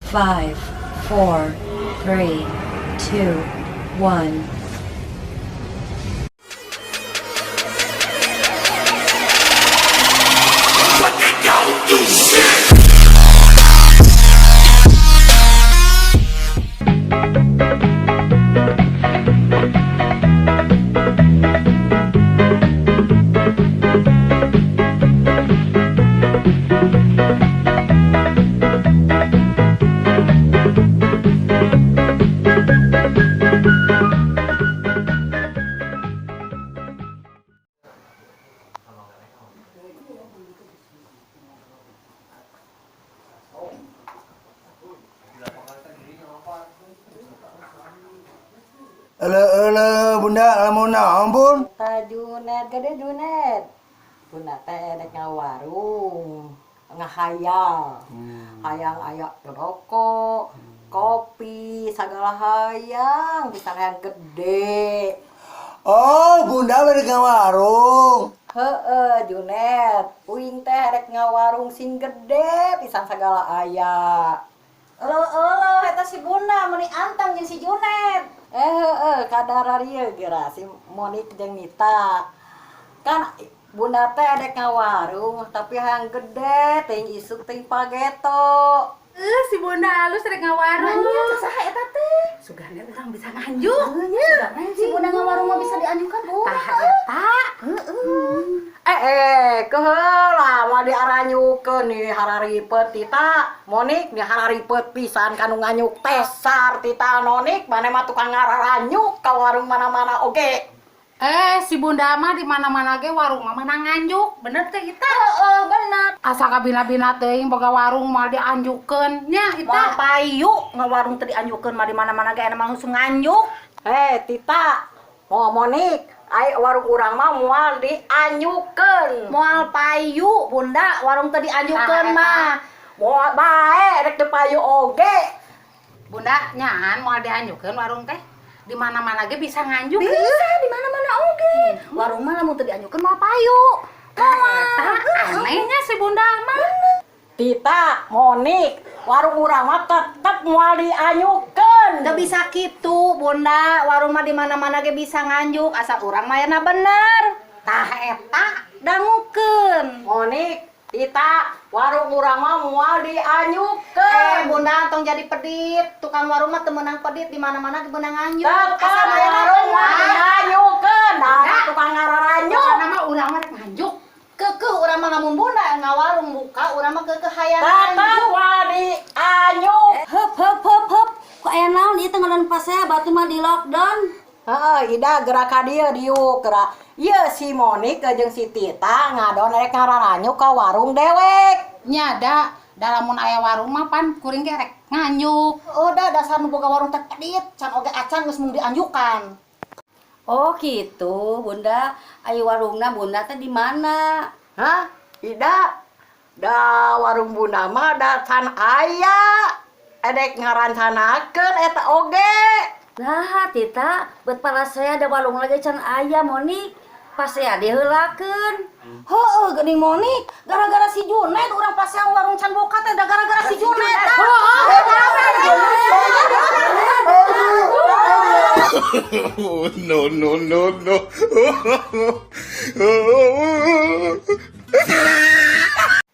5, 4, 3, 2, 1. Bunda, lamun naon pun? Junet, gede Junet. Bunda teh dek ngawarung, ngahayal. Hayang aya rokok, kopi, segala hayang, bisa yang gede. Oh, Bunda bade ka warung. Heeh, Junet. Uing teh dek ngawarung sing gede, pisan segala aya. Elo, eta si Bunda meuni anteng jeung si Junet. Kadararia geura si Monik jeung Nita. Kan Bunda teh dek ngawarung tapi hayang gede, teuing isuk teuing pageto. Si Bunda halus rek ngawarung. Nanya saha eta teh? Sugana urang bisa nganjuk. Si Bunda ngawarung mah bisa dianjungkan, Bu. Tah eta. Keheula mah diaranyukeun nih hararipet Tita. Monik nih hararipet pisan kanu nganyuk teh sar Tita Nonik, mane mah tukang ngararanyuk ka warung mana-mana oge. Si Bunda mah di mana-mana ge warung mah menang nganjuk. Bener teh kita. Bener. Asa kabina-bina teuing boga warung mah dianjukeun nya Moal kita. payu ngawarung teh dianjukeun mah di mana-mana ge emang langsung nganjuk. Tita, Monik, warung urang mah moal dianjukeun. Moal payu Bunda, warung teh dianjukeun mah. Moal bae rek teu payu oge. Bunda nyaan moal dianjukeun warung teh. Di mana-mana ge bisa nganjuk. Bisa di mana-mana oge. Warung mah lamun teu dianjukeun moal payu. Eta anehnya si Bunda mah. Tita, Monik, warung urang mah tetep moal dianyukeun. Teu bisa kitu, Bunda. Warung mah di mana-mana ge bisa nganjuk asal urang mah yana bener. Tah eta dangukeun. Monik, Tita, warung urang mah moal dianyukeun. Bunda tong jadi pedit. Tukang warung mah teu meunang pedit di mana-mana ge beunang nganjuk. Asal aya warung mah dianyukeun. Dah tukang ngararanyuk. Nama urang mah rek nganjuk. Kekeh urang mah lamun Bunda ngawarung buka urang mah kekeh hayang nganjuk. Wadi anyuk. Hup. Kok aya naon ieu teh ngaran pasea batu mah di lockdown. Ida gerak ka dieu diuk gerak. Ieu si Monik jeung si Tita ngadon rek ngararanyuk ka warung dewek. Nyada dalamun aya warung mah pan kuring ge rek nganjuk. Udah dasar nu boga warung teh pedit, can oge acan geus mung dianjukan. Oh gitu, Bunda. Ayo warungna Bunda teh di mana? Ida. Da warung Bunda mah da can aya. Edek ngarancanakeun eta oge. Nah, Tita, bet para saya ada warung lagi can aya Monik. Pas saya diheulakeun. Heueuh geuning Monik, gara-gara si Junet urang paseang warung can boka teh da gara-gara si Junet. No.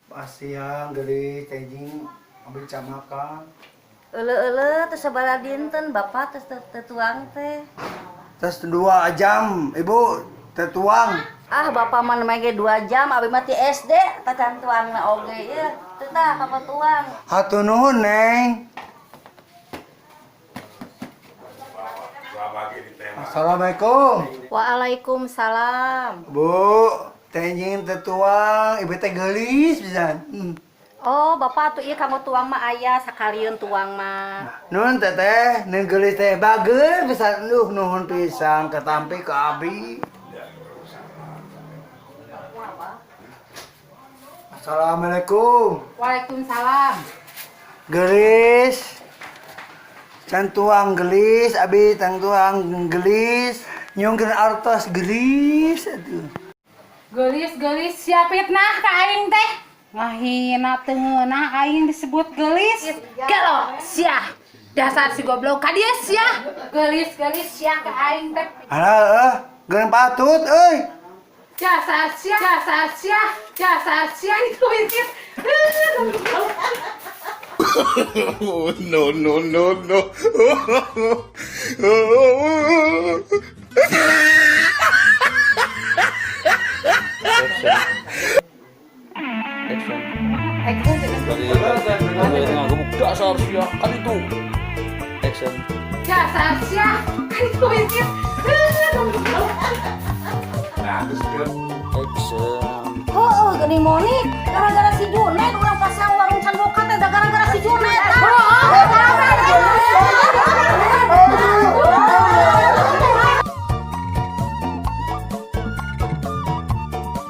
Pasiang geulis tejing ambil camakan. Eule teh sabaraha dinten Bapak teh tetuang teh. Tes 2 jam, Ibu tetuang. Bapak mah nemenge 2 jam abi mah ti SD teh can tuangna oge ieu. Teu tah kapatuang. Hatur nuhun, Neng. Assalamualaikum. Waalaikumsalam. Bu, tejing tetuang, Ibu teh geulis pisan. Oh, Bapak tuh ieu kanggo tuang mah aya sakalieun tuang mah. Nuhun teteh, nu geulis teh bageus pisan. Nuhun pisan katampi ka abi. Assalamualaikum. Waalaikumsalam. Geulis. Can tuang gelis, abi tang tuang gelis. Nyungkeun artos gelis atuh. Gelis siapit nah ka aing teh. ngahina teungeuna aing disebut geulis. Gelo sia. Dasar si goblok ka dia sia. Geulis sia ka aing teh. Alah, geun patut euy. Dasar sia itu mikir. No, no, no, no. Action. Dari ngagumuk dasar sia kan itu. Action. Dasar sia itu mikir. Action. Oh, gini Monik, gara-gara si Junet orang pasang warung can bokat teh gara-gara